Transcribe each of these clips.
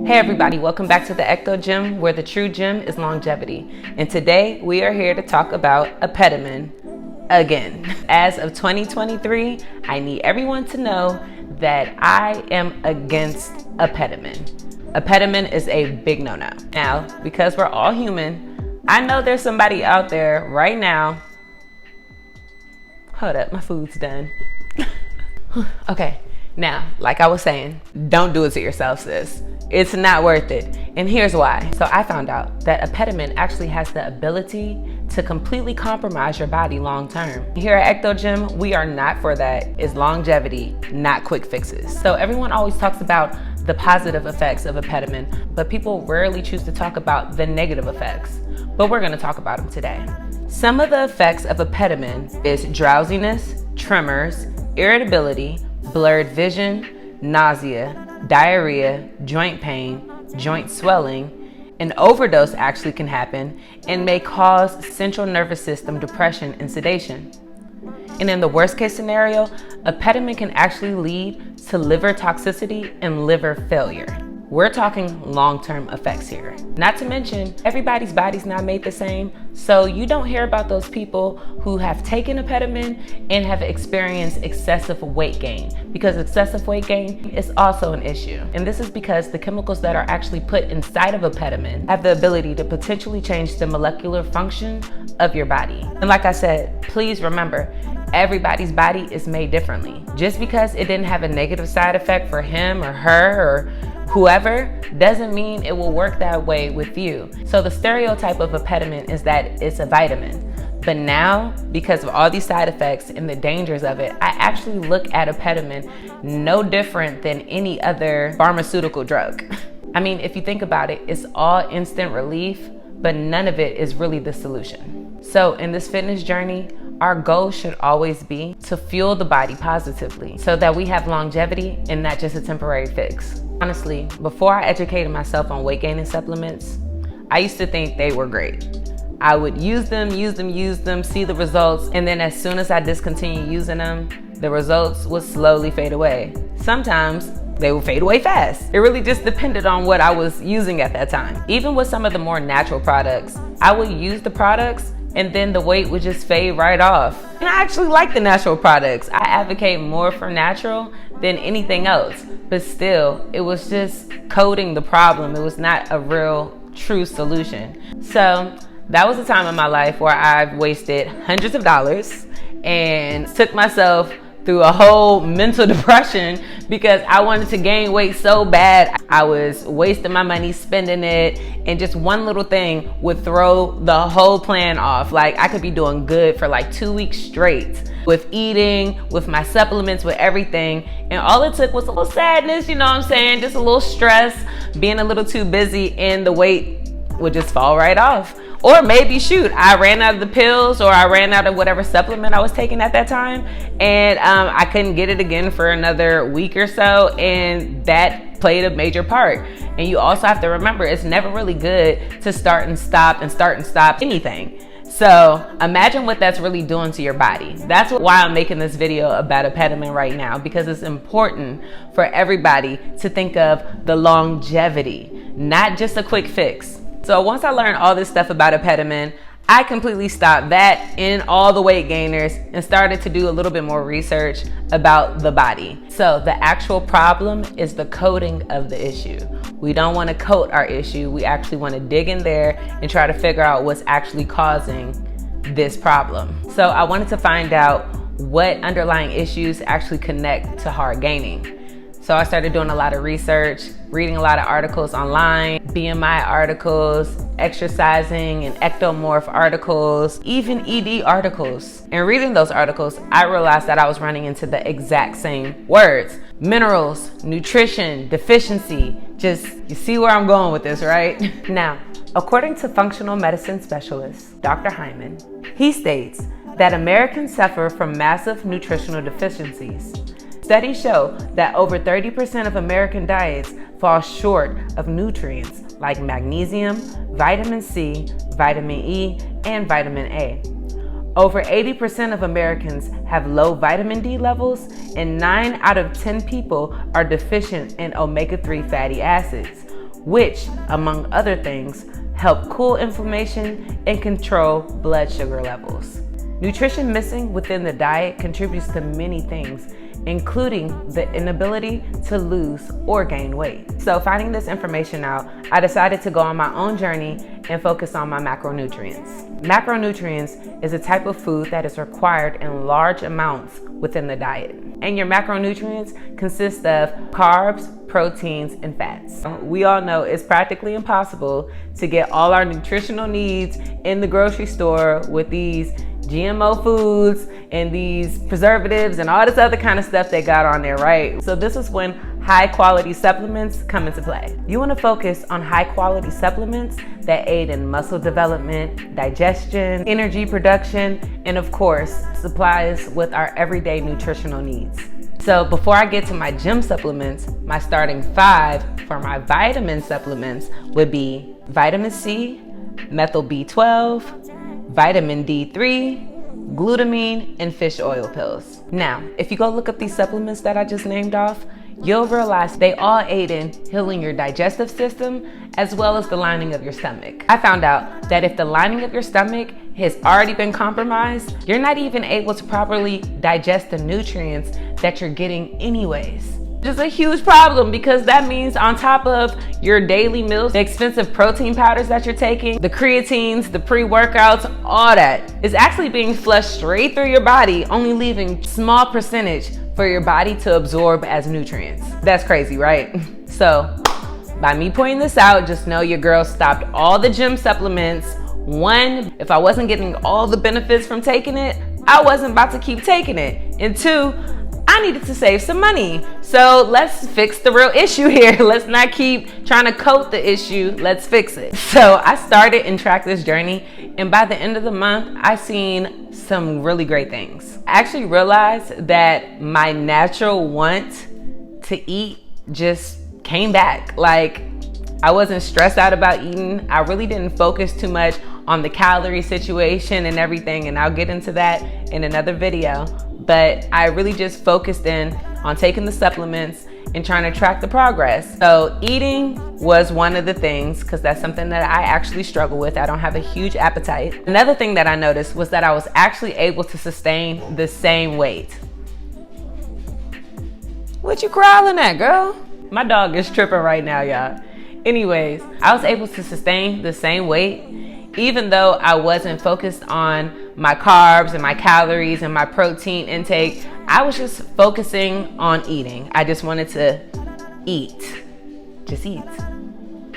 Hey everybody, welcome back to the Ecto Gym, where the true gym is longevity. And today we are here to talk about APETAMIN again. As of 2023, I need everyone to know that I am against APETAMIN. APETAMIN is a big no-no. Now, because we're all human, I know there's somebody out there right now. Hold up, my food's done. Okay, now, like I was saying, don't do it to yourself, sis. It's not worth it. And here's why. So I found out that APETAMIN actually has the ability to completely compromise your body long term. Here at Ecto Gym, we are not for that. It's longevity, not quick fixes. So everyone always talks about the positive effects of APETAMIN, but people rarely choose to talk about the negative effects. But we're gonna talk about them today. Some of the effects of APETAMIN is drowsiness, tremors, irritability, blurred vision, nausea, diarrhea, joint pain, joint swelling. An overdose actually can happen and may cause central nervous system depression and sedation. And in the worst case scenario, APETAMIN can actually lead to liver toxicity and liver failure. We're talking long-term effects here. Not to mention, everybody's body's not made the same, so you don't hear about those people who have taken APETAMIN and have experienced excessive weight gain, because excessive weight gain is also an issue. And this is because the chemicals that are actually put inside of APETAMIN have the ability to potentially change the molecular function of your body. And like I said, please remember, everybody's body is made differently. Just because it didn't have a negative side effect for him or her or whoever doesn't mean it will work that way with you. So the stereotype of APETAMIN is that it's a vitamin. But now, because of all these side effects and the dangers of it, I actually look at APETAMIN no different than any other pharmaceutical drug. I mean, if you think about it, it's all instant relief, but none of it is really the solution. So in this fitness journey, our goal should always be to fuel the body positively so that we have longevity and not just a temporary fix. Honestly, before I educated myself on weight gaining supplements, I used to think they were great. I would use them, see the results, and then as soon as I discontinued using them, the results would slowly fade away. Sometimes they would fade away fast. It really just depended on what I was using at that time. Even with some of the more natural products, I would use the products and then the weight would just fade right off. And I actually like the natural products. I advocate more for natural than anything else, but still, it was just coding the problem. It was not a real, true solution. So that was a time in my life where I've wasted hundreds of dollars and took myself through a whole mental depression because I wanted to gain weight so bad. I was wasting my money spending it, and just one little thing would throw the whole plan off. Like, I could be doing good for like 2 weeks straight with eating, with my supplements, with everything, and all it took was a little sadness, you know what I'm saying? Just a little stress, being a little too busy, and the weight would just fall right off. Or maybe, shoot, I ran out of the pills, or I ran out of whatever supplement I was taking at that time, and I couldn't get it again for another week or so, and that played a major part. And you also have to remember, it's never really good to start and stop anything. So imagine what that's really doing to your body. That's why I'm making this video about APETAMIN right now, because it's important for everybody to think of the longevity, not just a quick fix. So once I learned all this stuff about APETAMIN, I completely stopped that and all the weight gainers and started to do a little bit more research about the body. So the actual problem is the coding of the issue. We don't want to coat our issue. We actually want to dig in there and try to figure out what's actually causing this problem. So I wanted to find out what underlying issues actually connect to hard gaining. So I started doing a lot of research, reading a lot of articles online, BMI articles, exercising and ectomorph articles, even ED articles. And reading those articles, I realized that I was running into the exact same words. Minerals, nutrition, deficiency. Just, you see where I'm going with this, right? Now, according to functional medicine specialist, Dr. Hyman, he states that Americans suffer from massive nutritional deficiencies. Studies show that over 30% of American diets fall short of nutrients like magnesium, vitamin C, vitamin E, and vitamin A. Over 80% of Americans have low vitamin D levels, and 9 out of 10 people are deficient in omega-3 fatty acids, which, among other things, help cool inflammation and control blood sugar levels. Nutrition missing within the diet contributes to many things, including the inability to lose or gain weight. So finding this information out, I decided to go on my own journey and focus on my macronutrients. Macronutrients is a type of food that is required in large amounts within the diet. And your macronutrients consist of carbs, proteins, and fats. We all know it's practically impossible to get all our nutritional needs in the grocery store with these GMO foods and these preservatives and all this other kind of stuff they got on there, right? So this is when high quality supplements come into play. You want to focus on high quality supplements that aid in muscle development, digestion, energy production, and of course, supplies with our everyday nutritional needs. So before I get to my gym supplements, my starting 5 for my vitamin supplements would be vitamin C, methyl B12, vitamin D3, glutamine, and fish oil pills. Now, if you go look up these supplements that I just named off, you'll realize they all aid in healing your digestive system as well as the lining of your stomach. I found out that if the lining of your stomach has already been compromised, you're not even able to properly digest the nutrients that you're getting anyways. Which is a huge problem because that means on top of your daily meals, the expensive protein powders that you're taking, the creatines, the pre-workouts, all that is actually being flushed straight through your body, only leaving a small percentage for your body to absorb as nutrients. That's crazy, right? So by me pointing this out, just know your girl stopped all the gym supplements. 1, if I wasn't getting all the benefits from taking it, I wasn't about to keep taking it. And 2, I needed to save some money. So let's fix the real issue here. Let's not keep trying to coat the issue. Let's fix it. So I started and tracked this journey, and by the end of the month, I seen some really great things. I actually realized that my natural want to eat just came back. Like, I wasn't stressed out about eating. I really didn't focus too much on the calorie situation and everything, and I'll get into that in another video. But I really just focused in on taking the supplements and trying to track the progress. So eating was one of the things, because that's something that I actually struggle with. I don't have a huge appetite. Another thing that I noticed was that I was actually able to sustain the same weight. What you growling at, girl? My dog is tripping right now, y'all. Anyways, I was able to sustain the same weight, even though I wasn't focused on my carbs and my calories and my protein intake. I was just focusing on eating. I just wanted to eat. Just eat.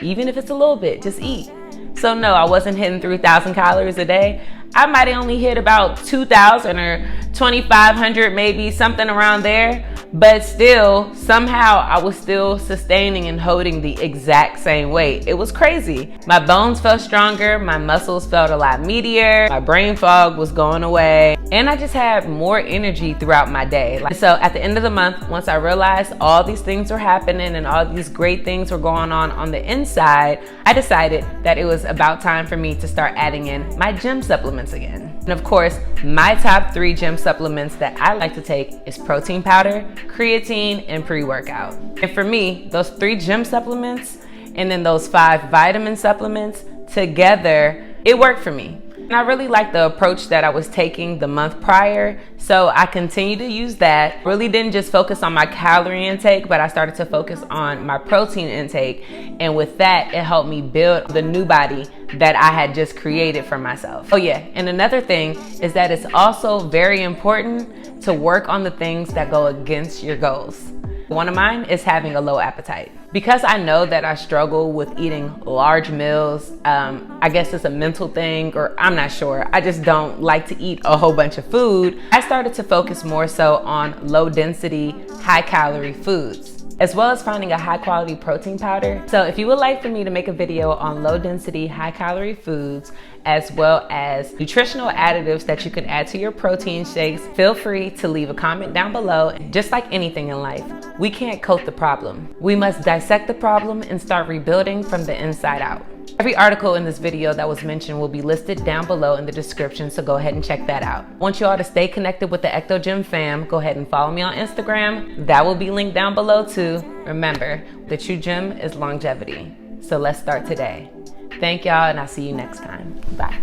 Even if it's a little bit, just eat. So no, I wasn't hitting 3,000 calories a day. I might have only hit about 2,000 or 2,500, maybe something around there. But still, somehow I was still sustaining and holding the exact same weight. It was crazy. My bones felt stronger, my muscles felt a lot meatier, my brain fog was going away, and I just had more energy throughout my day. So at the end of the month, once I realized all these things were happening and all these great things were going on the inside, I decided that it was about time for me to start adding in my gym supplements again. And of course, my top 3 gym supplements that I like to take is protein powder, creatine, and pre-workout. And for me, those 3 gym supplements and then those 5 vitamin supplements together, it worked for me. And I really liked the approach that I was taking the month prior, so I continued to use that. Really didn't just focus on my calorie intake, but I started to focus on my protein intake. And with that, it helped me build the new body that I had just created for myself. Oh yeah, and another thing is that it's also very important to work on the things that go against your goals. One of mine is having a low appetite. Because I know that I struggle with eating large meals, I guess it's a mental thing, or I'm not sure. I just don't like to eat a whole bunch of food. I started to focus more so on low density, high calorie foods, as well as finding a high quality protein powder. So if you would like for me to make a video on low density, high calorie foods, as well as nutritional additives that you can add to your protein shakes, feel free to leave a comment down below. Just like anything in life, we can't coat the problem. We must dissect the problem and start rebuilding from the inside out. If Every article in this video that was mentioned will be listed down below in the description, so go ahead and check that out. I want you all to stay connected with the Ecto Gym fam. Go ahead and follow me on Instagram. That will be linked down below too. Remember, the true gym is longevity. So let's start today. Thank y'all, and I'll see you next time. Bye.